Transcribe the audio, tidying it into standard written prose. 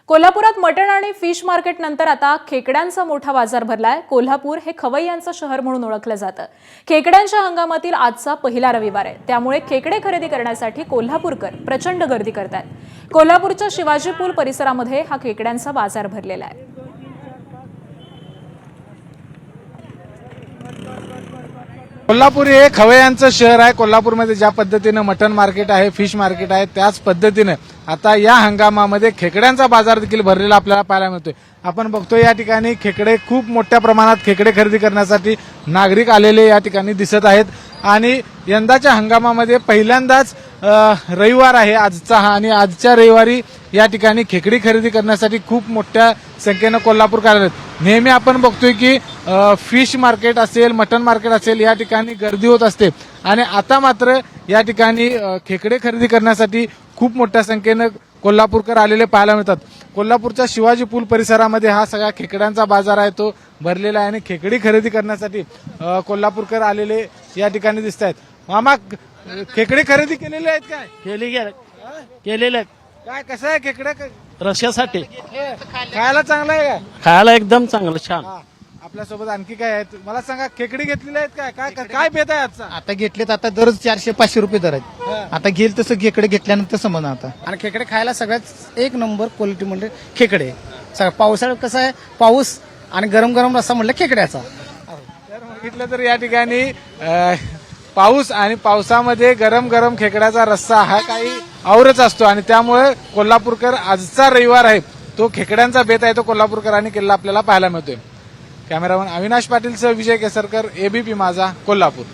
कोल्हापुरात मटण आणि fish market नंतर आता खेकड्यांचा मोठा बाजार भरलाय। कोल्हापूर हे खवय्यांचं शहर म्हणून ओळखलं जातं। खेकड्यांच्या हंगामातील आजचा पहिला रविवार आहे, त्यामुळे खेकडे खरेदी करण्यासाठी कोल्हापूरकर प्रचंड गर्दी करतात। कोल्हापूरच्या शिवाजी पूल परिसरामध्ये हा खेकड्यांचा बाजार भरलेला आहे। कोल्हापूर हे खवय्यांचं शहर आहे। कोल्हापूरमध्ये ज्या पद्धतीने मटन मार्केट आहे, फिश मार्केट आहे, त्याच पद्धतीने आता या हंगामामध्ये खेकड्यांचा बाजार देखील भरलेला आपल्याला पाहायला मिळतोय। आपण बघतोय या ठिकाणी खेकडे खूप मोठ्या प्रमाणात खेकडे खरेदी करण्यासाठी नागरिक आलेले या ठिकाणी दिसत आहेत आणि यंदाच्या हंगामामध्ये पहिल्यांदाच रविवार आहे आजचा हा, आणि आजच्या रविवारी या ठिकाणी खेकडी खरेदी करण्यासाठी खूप मोठ्या संख्येने कोल्हापूरकर आले आहेत। नेहमी आपण बघतोय की फिश मार्केट असेल, मटन मार्केट असेल, या ठिकाणी गर्दी होत असते आणि आता मात्र या ठिकाणी खेकडे खरेदी करण्यासाठी खूप मोठ्या संख्येने कोल्हापूरकर आलेले पाहायला मिळतात। कोल्हापूरच्या शिवाजी पूल परिसरामध्ये हा सगळा खेकड्यांचा बाजार आहे तो भरलेला आहे आणि खेकडी खरेदी करण्यासाठी कोल्हापूरकर आलेले या ठिकाणी दिसत आहेत। मामा, खेकडे खरेदी केलेले आहेत काय? केलेलं काय कसं आहे खेकडे? रश्यासाठी खायला चांगलं आहे का? खायला एकदम चांगलं छान। आपल्यासोबत आणखी काय आहेत मला सांगा। खेकडी घेतलेले आहेत काय? काय काय बेत आहे आजचा? आता घेतलेत, आता दररोज 400-500 रुपये दर आहेत। आता घेईल तसं खेकडे घेतल्यानंतर समजा आता। आणि खेकडे खायला सगळ्यात एक नंबर क्वालिटी म्हणजे खेकडे। पावसाळ्यात कसं आहे, पाऊस आणि गरम गरम रस्सा म्हणलं खेकड्याचा। तर बघितलं तर या ठिकाणी पाऊस आणि पावसामध्ये गरम गरम खेकड्याचा रस्सा हा काही औरच असतो आणि त्यामुळे कोल्हापूरकर आजचा रविवार आहे तो खेकड्यांचा बेत आहे तो कोल्हापूरकरांनी केलेला आपल्याला पाहायला मिळतोय। कॅमेरामन अविनाश पाटीलसह विजय केसरकर, एबीपी माझा, कोल्हापूर।